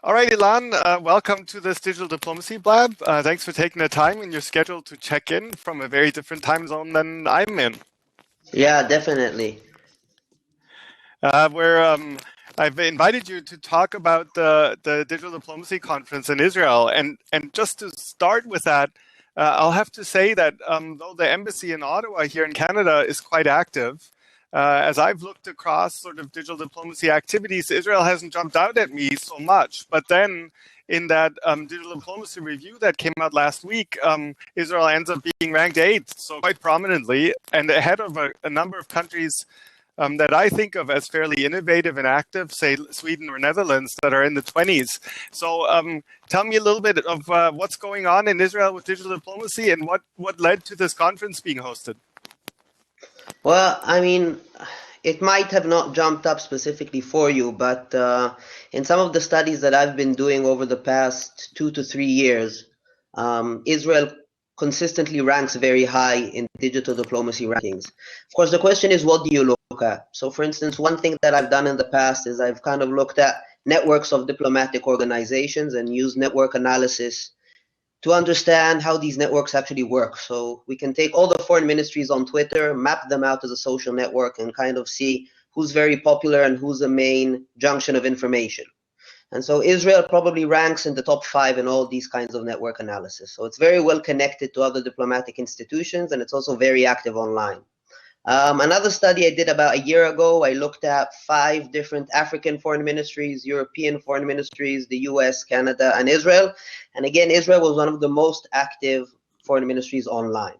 All right, Ilan, welcome to this Digital Diplomacy Blab. Thanks for taking the time in your schedule to check in from a very different time zone than I'm in. Yeah, definitely. I've invited you to talk about the Digital Diplomacy Conference in Israel. And just to start with that, I'll have to say that though the embassy in Ottawa here in Canada is quite active, as I've looked across sort of digital diplomacy activities, Israel hasn't jumped out at me so much. But then in that digital diplomacy review that came out last week, Israel ends up being ranked 8th, so quite prominently, and ahead of a number of countries that I think of as fairly innovative and active, say Sweden or Netherlands, that are in the 20s. So tell me a little bit of what's going on in Israel with digital diplomacy and what led to this conference being hosted. Well, I mean, it might have not jumped up specifically for you, but in some of the studies that I've been doing over the past 2 to 3 years, Israel consistently ranks very high in digital diplomacy rankings. Of course, the question is, what do you look at? So, for instance, one thing that I've done in the past is I've kind of looked at networks of diplomatic organizations and used network analysis to understand how these networks actually work. So we can take all the foreign ministries on Twitter, map them out as a social network, and kind of see who's very popular and who's the main junction of information. And so Israel probably ranks in the top 5 in all these kinds of network analysis. So it's very well connected to other diplomatic institutions, and it's also very active online. Another study I did about a year ago, I looked at 5 different African foreign ministries, European foreign ministries, the US, Canada, and Israel. And again, Israel was one of the most active foreign ministries online.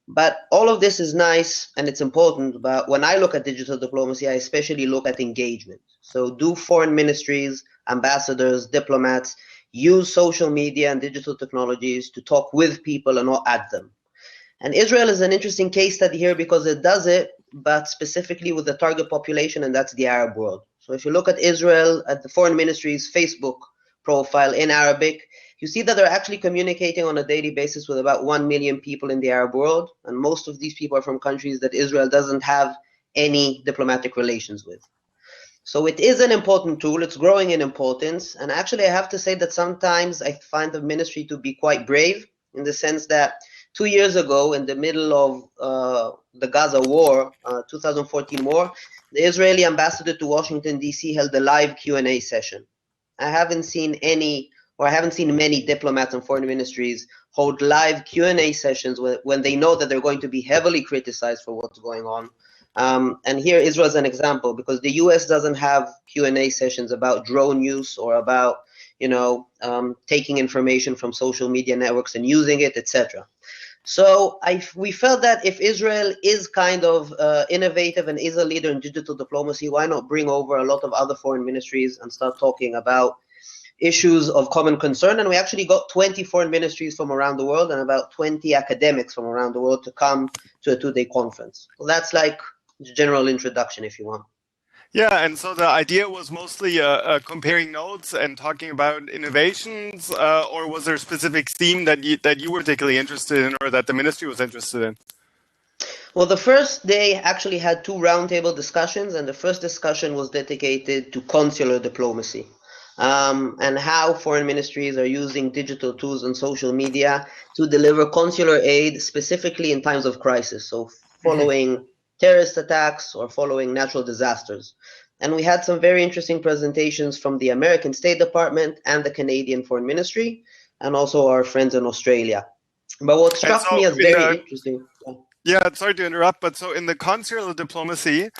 But all of this is nice and it's important, but when I look at digital diplomacy, I especially look at engagement. So do foreign ministries, ambassadors, diplomats use social media and digital technologies to talk with people and not at them? And Israel is an interesting case study here because it does it, but specifically with the target population, and that's the Arab world. So if you look at Israel, at the foreign ministry's Facebook profile in Arabic, you see that they're actually communicating on a daily basis with about 1 million people in the Arab world. And most of these people are from countries that Israel doesn't have any diplomatic relations with. So it is an important tool. It's growing in importance. And actually, I have to say that sometimes I find the ministry to be quite brave in the sense that 2 years ago, in the middle of the Gaza war, 2014 war, the Israeli ambassador to Washington, D.C. held a live Q&A session. I haven't seen many diplomats and foreign ministries hold live Q&A sessions when they know that they're going to be heavily criticized for what's going on. And here Israel is an example, because the US doesn't have Q&A sessions about drone use or about taking information from social media networks and using it, etc. So we felt that if Israel is kind of innovative and is a leader in digital diplomacy, why not bring over a lot of other foreign ministries and start talking about issues of common concern? And we actually got 20 foreign ministries from around the world and about 20 academics from around the world to come to a 2-day conference. So that's like the general introduction, if you want. Yeah, and so the idea was mostly comparing notes and talking about innovations, or was there a specific theme that you were particularly interested in, or that the ministry was interested in? Well, the first day actually had 2 roundtable discussions, and the first discussion was dedicated to consular diplomacy and how foreign ministries are using digital tools and social media to deliver consular aid, specifically in times of crisis. So following terrorist attacks or following natural disasters. And we had some very interesting presentations from the American State Department and the Canadian Foreign Ministry, and also our friends in Australia. But what struck me as very interesting... Yeah, sorry to interrupt, but so in the consular diplomacy,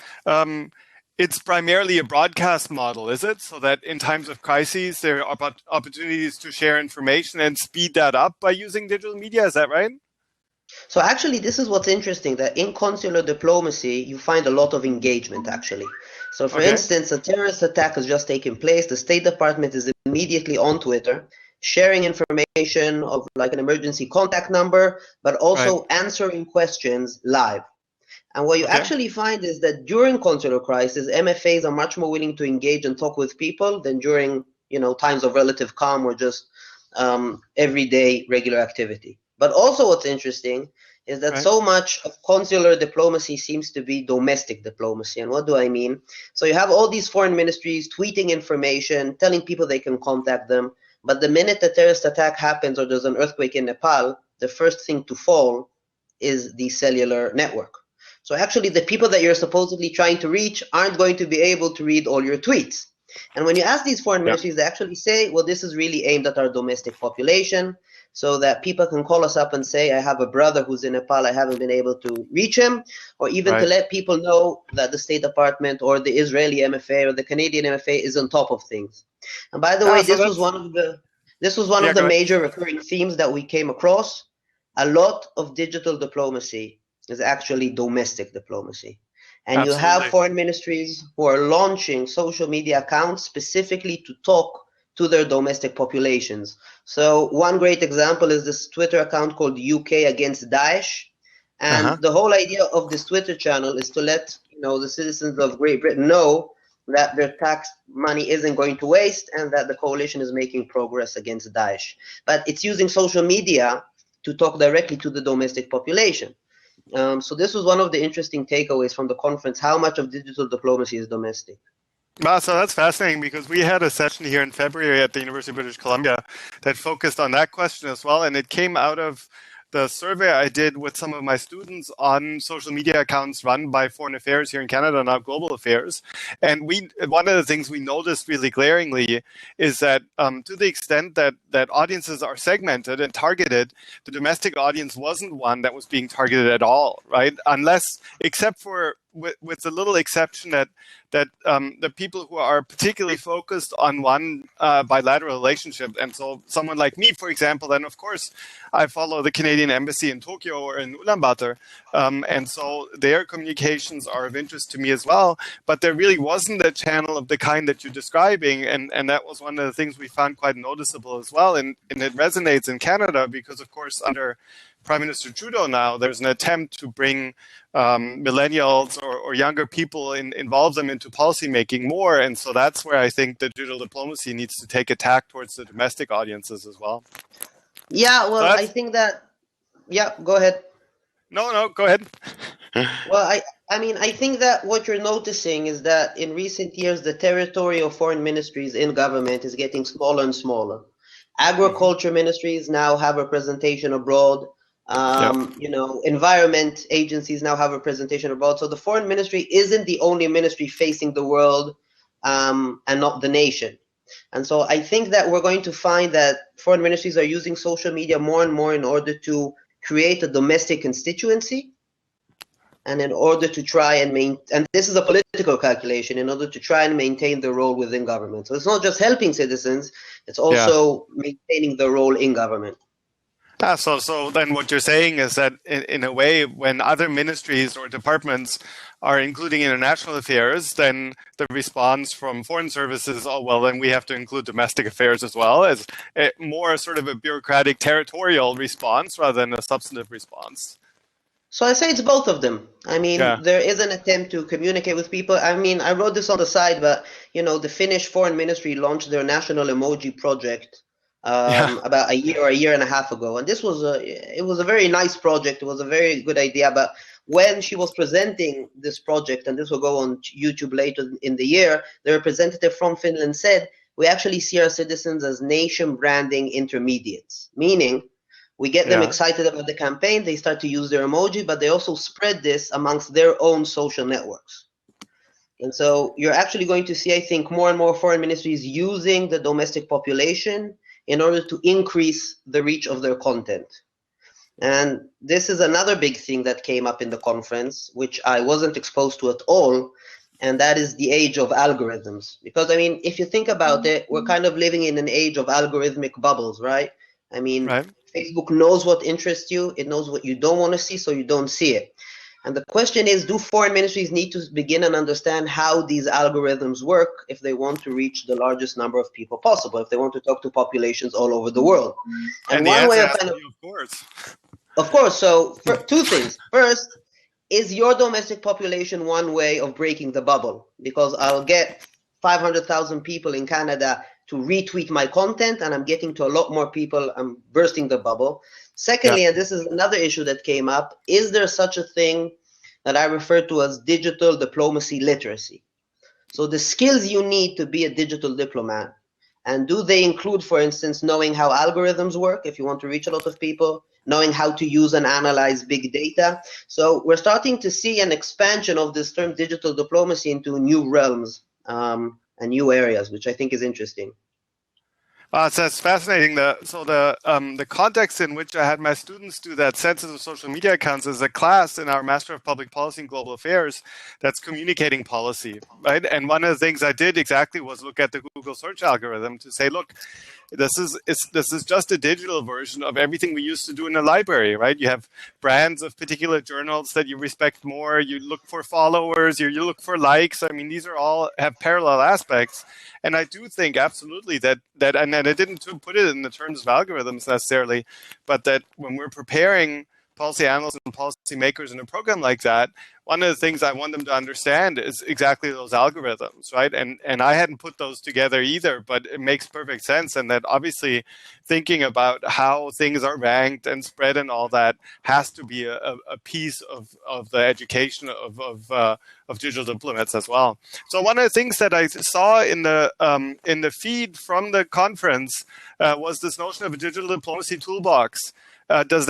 it's primarily a broadcast model, is it? So that in times of crises, there are opportunities to share information and speed that up by using digital media, is that right? So actually, this is what's interesting, that in consular diplomacy, you find a lot of engagement, actually. So for instance, a terrorist attack has just taken place. The State Department is immediately on Twitter, sharing information of like an emergency contact number, but also answering questions live. And what you actually find is that during consular crisis, MFAs are much more willing to engage and talk with people than during, times of relative calm or just everyday regular activity. But also what's interesting is that Right. so much of consular diplomacy seems to be domestic diplomacy. And what do I mean? So you have all these foreign ministries tweeting information, telling people they can contact them. But the minute a terrorist attack happens or there's an earthquake in Nepal, the first thing to fall is the cellular network. So actually, the people that you're supposedly trying to reach aren't going to be able to read all your tweets. And when you ask these foreign ministries, they actually say, well, this is really aimed at our domestic population, so that people can call us up and say, I have a brother who's in Nepal, I haven't been able to reach him, or even to let people know that the State Department or the Israeli MFA or the Canadian MFA is on top of things. And by the way, So this was one of the go ahead. major recurring themes that we came across. A lot of digital diplomacy is actually domestic diplomacy. And you have Absolutely. foreign ministries who are launching social media accounts specifically to talk to their domestic populations. So one great example is this Twitter account called UK Against Daesh. And the whole idea of this Twitter channel is to let the citizens of Great Britain know that their tax money isn't going to waste and that the coalition is making progress against Daesh. But it's using social media to talk directly to the domestic population. So this was one of the interesting takeaways from the conference, how much of digital diplomacy is domestic. Wow, so that's fascinating because we had a session here in February at the University of British Columbia that focused on that question as well. And it came out of the survey I did with some of my students on social media accounts run by Foreign Affairs here in Canada, now Global Affairs. And one of the things we noticed really glaringly is that to the extent that audiences are segmented and targeted, the domestic audience wasn't one that was being targeted at all, right? Except for with the little exception that the people who are particularly focused on one bilateral relationship, and so someone like me, for example, then of course I follow the Canadian Embassy in Tokyo or in Ulaanbaatar, and so their communications are of interest to me as well. But there really wasn't a channel of the kind that you're describing, and that was one of the things we found quite noticeable as well. And it resonates in Canada because, of course, under Prime Minister Trudeau now, there's an attempt to bring millennials or younger people involve them into policymaking more. And so that's where I think the digital diplomacy needs to take a tack towards the domestic audiences as well. Yeah, well, I think that, go ahead. No, go ahead. Well, I think that what you're noticing is that in recent years, the territory of foreign ministries in government is getting smaller and smaller. Agriculture ministries now have representation abroad. Environment agencies now have representation abroad. So the foreign ministry isn't the only ministry facing the world and not the nation. And so I think that we're going to find that foreign ministries are using social media more and more in order to create a domestic constituency and in order to try and and this is a political calculation, in order to try and maintain the role within government. So it's not just helping citizens, it's also maintaining the role in government. So then what you're saying is that in a way, when other ministries or departments are including international affairs, then the response from foreign services, then we have to include domestic affairs as well, as more sort of a bureaucratic territorial response rather than a substantive response. So I say it's both of them. There is an attempt to communicate with people. I wrote this on the side, but the Finnish foreign ministry launched their national emoji project about a year and a half ago, and this was a very nice project. It was a very good idea. But when she was presenting this project, and this will go on YouTube later in the year, the representative from Finland said, "We actually see our citizens as nation branding intermediates," meaning we get them excited about the campaign. They start to use their emoji, but they also spread this amongst their own social networks. And so you're actually going to see, I think, more and more foreign ministries using the domestic population in order to increase the reach of their content. And this is another big thing that came up in the conference, which I wasn't exposed to at all, and that is the age of algorithms. Because, if you think about it, we're kind of living in an age of algorithmic bubbles, right? Facebook knows what interests you, it knows what you don't want to see, so you don't see it. And the question is, do foreign ministries need to begin and understand how these algorithms work if they want to reach the largest number of people possible, if they want to talk to populations all over the world? And one way of course. Of course. So two things. First, is your domestic population one way of breaking the bubble? Because I'll get 500,000 people in Canada to retweet my content, and I'm getting to a lot more people. I'm bursting the bubble. Secondly, and this is another issue that came up, is there such a thing that I refer to as digital diplomacy literacy? So the skills you need to be a digital diplomat, and do they include, for instance, knowing how algorithms work if you want to reach a lot of people, knowing how to use and analyze big data? So we're starting to see an expansion of this term digital diplomacy into new realms and new areas, which I think is interesting. So it's fascinating. The context in which I had my students do that census of social media accounts is a class in our Master of Public Policy and Global Affairs that's communicating policy, right? And one of the things I did exactly was look at the Google search algorithm to say, look, this is just a digital version of everything we used to do in a library, right? You have brands of particular journals that you respect more. You look for followers. You look for likes. I mean, these are all have parallel aspects. And I do think absolutely that and I didn't put it in the terms of algorithms necessarily, but that when we're preparing policy analysts and policy makers in a program like that, one of the things I want them to understand is exactly those algorithms, right? And I hadn't put those together either, but it makes perfect sense. And that obviously thinking about how things are ranked and spread and all that has to be a piece of the education of digital diplomats as well. So one of the things that I saw in the feed from the conference was this notion of a digital diplomacy toolbox. Does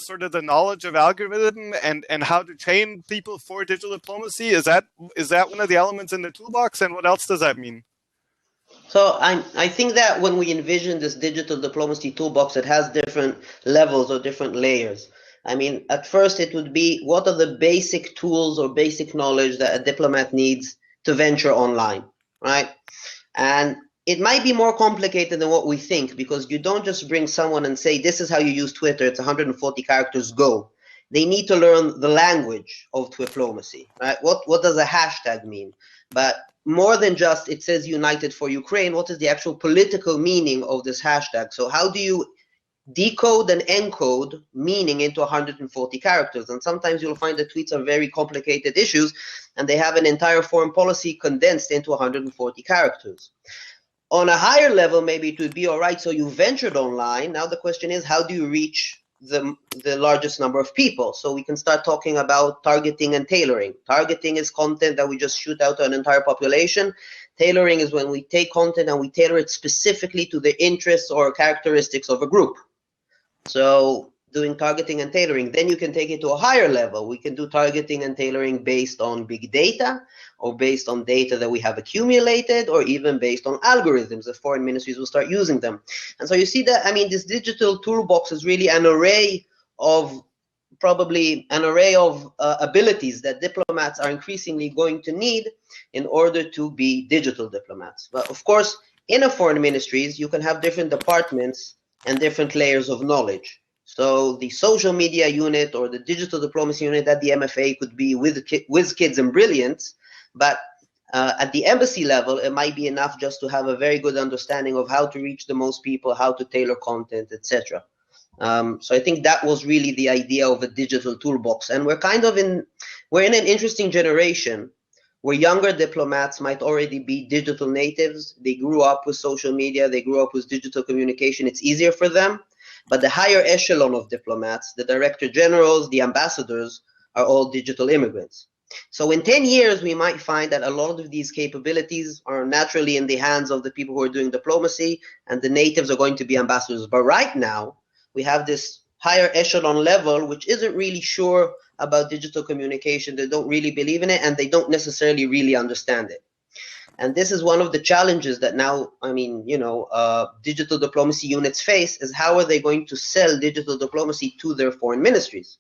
sort of the knowledge of algorithm and how to train people for digital diplomacy, is that one of the elements in the toolbox, and what else does that mean? So I think that when we envision this digital diplomacy toolbox, it has different levels or different layers. I mean, at first it would be, what are the basic tools or basic knowledge that a diplomat needs to venture online, right? And it might be more complicated than what we think, because you don't just bring someone and say, this is how you use Twitter, it's 140 characters, go. They need to learn the language of diplomacy, right? What does a hashtag mean? But more than just, it says United for Ukraine, what is the actual political meaning of this hashtag? So how do you decode and encode meaning into 140 characters? And sometimes you'll find that tweets are very complicated issues, and they have an entire foreign policy condensed into 140 characters. On a higher level, maybe it would be, all right, so you ventured online. Now the question is, how do you reach the largest number of people? So we can start talking about targeting and tailoring. Targeting is content that we just shoot out to an entire population. Tailoring is when we take content and we tailor it specifically to the interests or characteristics of a group. So doing targeting and tailoring, then you can take it to a higher level. We can do targeting and tailoring based on big data, or based on data that we have accumulated, or even based on algorithms. The foreign ministries will start using them. And so you see that, I mean, this digital toolbox is really an array of abilities that diplomats are increasingly going to need in order to be digital diplomats. But of course, in a foreign ministries, you can have different departments and different layers of knowledge. So the social media unit or the digital diplomacy unit at the MFA could be with kids and brilliance, but at the embassy level, it might be enough just to have a very good understanding of how to reach the most people, how to tailor content, etc. So I think that was really the idea of a digital toolbox. And we're in an interesting generation where younger diplomats might already be digital natives. They grew up with social media, they grew up with digital communication. It's easier for them. But the higher echelon of diplomats, the director generals, the ambassadors, are all digital immigrants. So in 10 years, we might find that a lot of these capabilities are naturally in the hands of the people who are doing diplomacy, and the natives are going to be ambassadors. But right now, we have this higher echelon level, which isn't really sure about digital communication. They don't really believe in it, and they don't necessarily really understand it. And this is one of the challenges that now, digital diplomacy units face, is how are they going to sell digital diplomacy to their foreign ministries?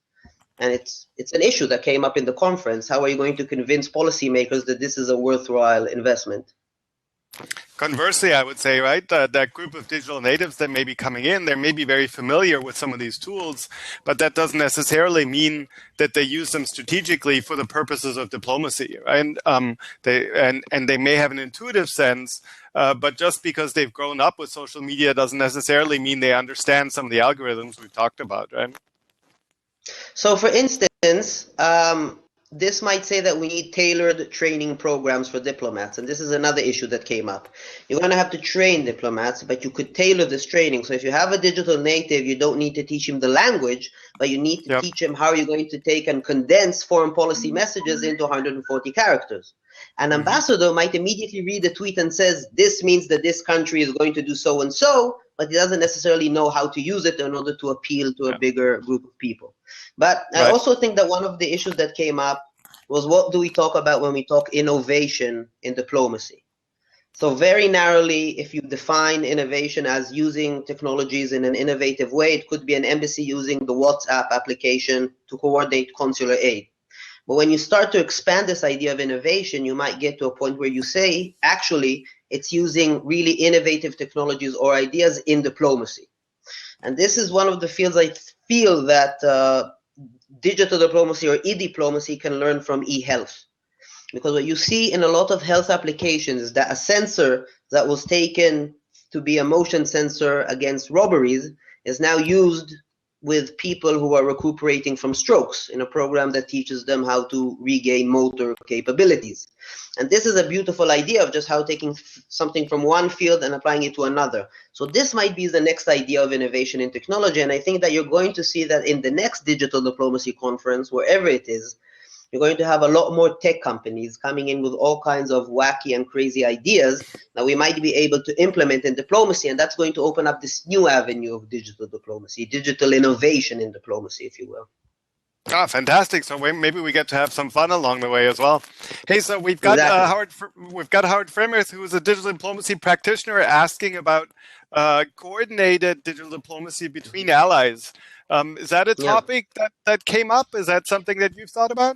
And it's an issue that came up in the conference. How are you going to convince policymakers that this is a worthwhile investment? Conversely, I would say, right, that group of digital natives that may be coming in, they may be very familiar with some of these tools, but that doesn't necessarily mean that they use them strategically for the purposes of diplomacy, right? They may have an intuitive sense, but just because they've grown up with social media doesn't necessarily mean they understand some of the algorithms we've talked about, right? So, for instance, this might say that we need tailored training programs for diplomats, and this is another issue that came up. You're going to have to train diplomats, but you could tailor this training. So if you have a digital native, you don't need to teach him the language, but you need to teach him how you're going to take and condense foreign policy messages into 140 characters. An ambassador might immediately read a tweet and says, this means that this country is going to do so and so, but he doesn't necessarily know how to use it in order to appeal to a bigger group of people. But I also think that one of the issues that came up was, what do we talk about when we talk innovation in diplomacy? So very narrowly, if you define innovation as using technologies in an innovative way, it could be an embassy using the WhatsApp application to coordinate consular aid. But when you start to expand this idea of innovation, you might get to a point where you say, actually, it's using really innovative technologies or ideas in diplomacy. And this is one of the fields I feel that digital diplomacy or e-diplomacy can learn from e-health. Because what you see in a lot of health applications is that a sensor that was taken to be a motion sensor against robberies is now used with people who are recuperating from strokes in a program that teaches them how to regain motor capabilities. And this is a beautiful idea of just how taking something from one field and applying it to another. So this might be the next idea of innovation in technology. And I think that you're going to see that in the next digital diplomacy conference, wherever it is, you're going to have a lot more tech companies coming in with all kinds of wacky and crazy ideas that we might be able to implement in diplomacy. And that's going to open up this new avenue of digital diplomacy, digital innovation in diplomacy, if you will. Ah, fantastic! So maybe we get to have some fun along the way as well. Hey, so we've got Howard Fremers, who is a digital diplomacy practitioner, asking about coordinated digital diplomacy between allies. Is that a topic that came up? Is that something that you've thought about?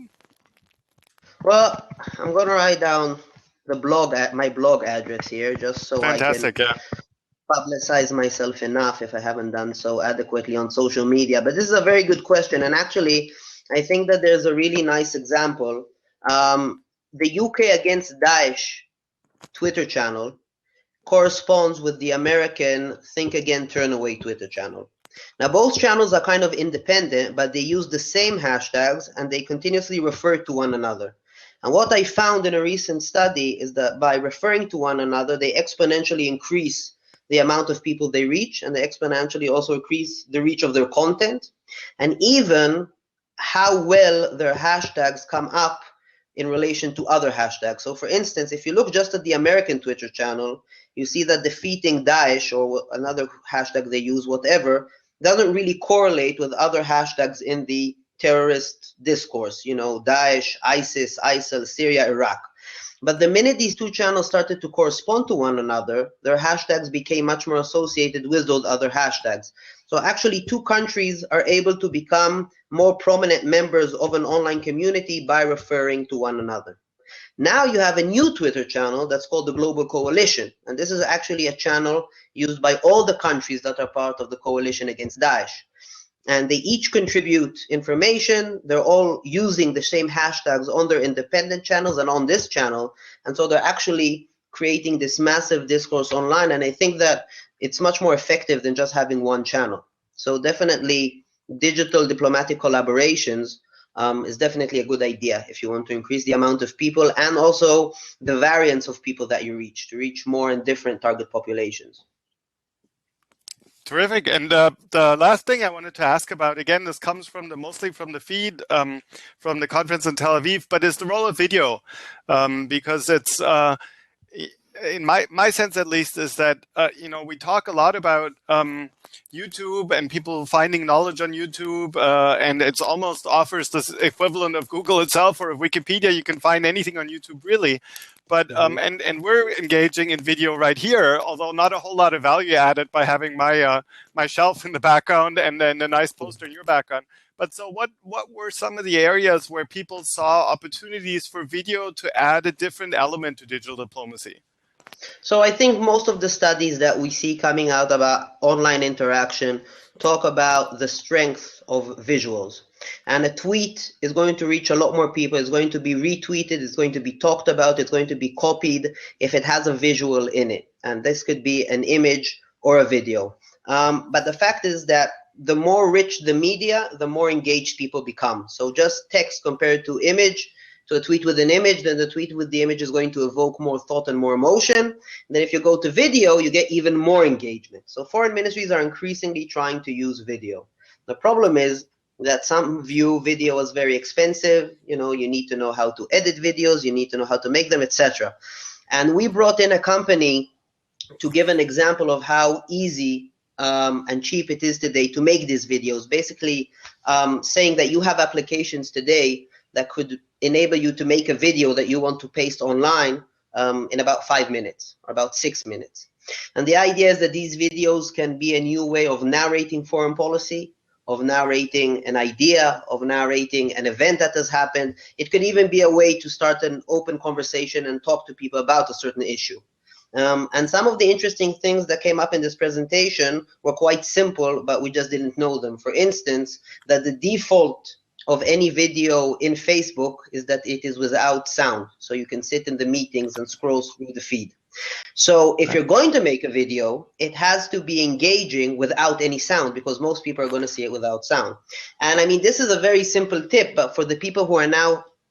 Well, I'm going to write down the blog my blog address here, just so I can publicize myself enough if I haven't done so adequately on social media. But this is a very good question, and actually, I think that there's a really nice example. The UK Against Daesh Twitter channel corresponds with the American Think Again, Turn Away Twitter channel. Now, both channels are kind of independent, but they use the same hashtags, and they continuously refer to one another. And what I found in a recent study is that by referring to one another, they exponentially increase the amount of people they reach, and they exponentially also increase the reach of their content, and even how well their hashtags come up in relation to other hashtags. So for instance, if you look just at the American Twitter channel, you see that defeating Daesh, or another hashtag they use, whatever, doesn't really correlate with other hashtags in the terrorist discourse, you know, Daesh, ISIS, ISIL, Syria, Iraq. But the minute these two channels started to correspond to one another, their hashtags became much more associated with those other hashtags. So actually, two countries are able to become more prominent members of an online community by referring to one another. Now you have a new Twitter channel that's called the Global Coalition. And this is actually a channel used by all the countries that are part of the coalition against Daesh. And they each contribute information. They're all using the same hashtags on their independent channels and on this channel. And so they're actually creating this massive discourse online. And I think that it's much more effective than just having one channel. So definitely digital diplomatic collaborations is definitely a good idea if you want to increase the amount of people and also the variance of people that you reach, to reach more and different target populations. Terrific. And the last thing I wanted to ask about, again, this comes from mostly from the feed from the conference in Tel Aviv, but is the role of video, because it's in my sense at least is that we talk a lot about YouTube and people finding knowledge on YouTube, and it's almost offers this equivalent of Google itself or of Wikipedia. You can find anything on YouTube really. But and we're engaging in video right here, although not a whole lot of value added by having my my shelf in the background and then a nice poster in your background. But so what were some of the areas where people saw opportunities for video to add a different element to digital diplomacy? So I think most of the studies that we see coming out about online interaction talk about the strength of visuals. And a tweet is going to reach a lot more people. It's going to be retweeted. It's going to be talked about. It's going to be copied if it has a visual in it. And this could be an image or a video. But the fact is that the more rich the media, the more engaged people become. So just text compared to image, to a tweet with an image, then the tweet with the image is going to evoke more thought and more emotion. And then if you go to video, you get even more engagement. So foreign ministries are increasingly trying to use video. The problem is that some view video as very expensive. You know, you need to know how to edit videos, you need to know how to make them, etc. And we brought in a company to give an example of how easy and cheap it is today to make these videos. Basically, saying that you have applications today that could enable you to make a video that you want to paste online in about 5 minutes or about 6 minutes. And the idea is that these videos can be a new way of narrating foreign policy, of narrating an idea, of narrating an event that has happened. It could even be a way to start an open conversation and talk to people about a certain issue. And some of the interesting things that came up in this presentation were quite simple, but we just didn't know them. For instance, that the default of any video in Facebook is that it is without sound. So you can sit in the meetings and scroll through the feed. So if you're going to make a video, it has to be engaging without any sound, because most people are going to see it without sound. And I mean, this is a very simple tip, but for the people who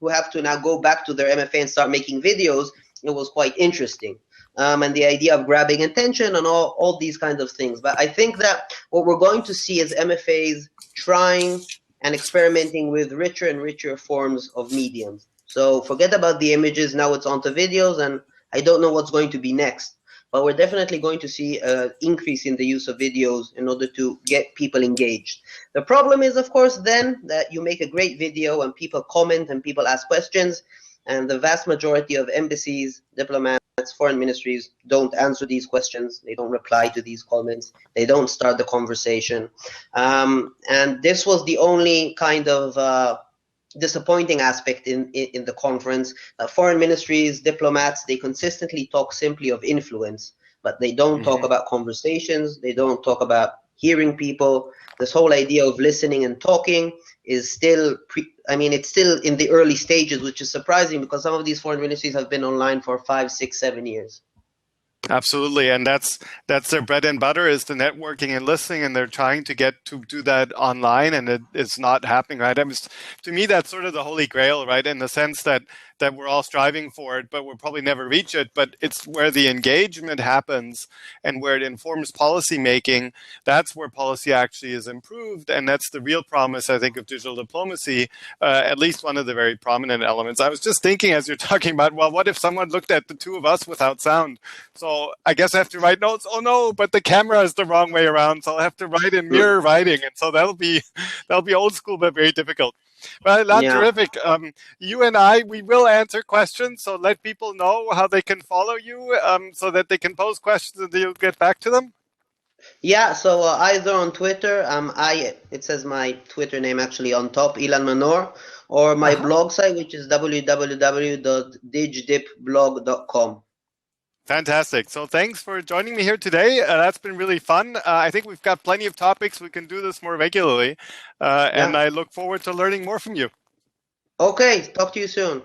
have to now go back to their MFA and start making videos, it was quite interesting. And the idea of grabbing attention and all these kinds of things. But I think that what we're going to see is MFAs trying and experimenting with richer and richer forms of mediums. So forget about the images, now it's onto videos, and I don't know what's going to be next. But we're definitely going to see an increase in the use of videos in order to get people engaged. The problem is, of course, then that you make a great video and people comment and people ask questions, and the vast majority of embassies, diplomats, foreign ministries don't answer these questions. They don't reply to these comments. They don't start the conversation. And this was the only kind of disappointing aspect in the conference. Foreign ministries, diplomats, they consistently talk simply of influence, but they don't talk about conversations. They don't talk about hearing people. This whole idea of listening and talking is still, it's still in the early stages, which is surprising because some of these foreign ministries have been online for 5, 6, 7 years. Absolutely, and that's their bread and butter, is the networking and listening, and they're trying to get to do that online, and it's not happening, right? To me, that's sort of the holy grail, right? In the sense that we're all striving for it, but we'll probably never reach it. But it's where the engagement happens and where it informs policy making. That's where policy actually is improved, and that's the real promise, I think, of digital diplomacy. At least one of the very prominent elements. I was just thinking as you're talking about, well, what if someone looked at the two of us without sound? So I guess I have to write notes. Oh no, but the camera is the wrong way around, so I'll have to write in mirror writing, and so that'll be old school but very difficult. Well, Ilan, terrific. You and we will answer questions, so let people know how they can follow you, so that they can pose questions and you'll get back to them. Yeah, so either on Twitter, it says my Twitter name actually on top, Ilan Manor, or my blog site, which is www.digdipblog.com. Fantastic. So thanks for joining me here today. That's been really fun. I think we've got plenty of topics. We can do this more regularly. And I look forward to learning more from you. Okay, talk to you soon.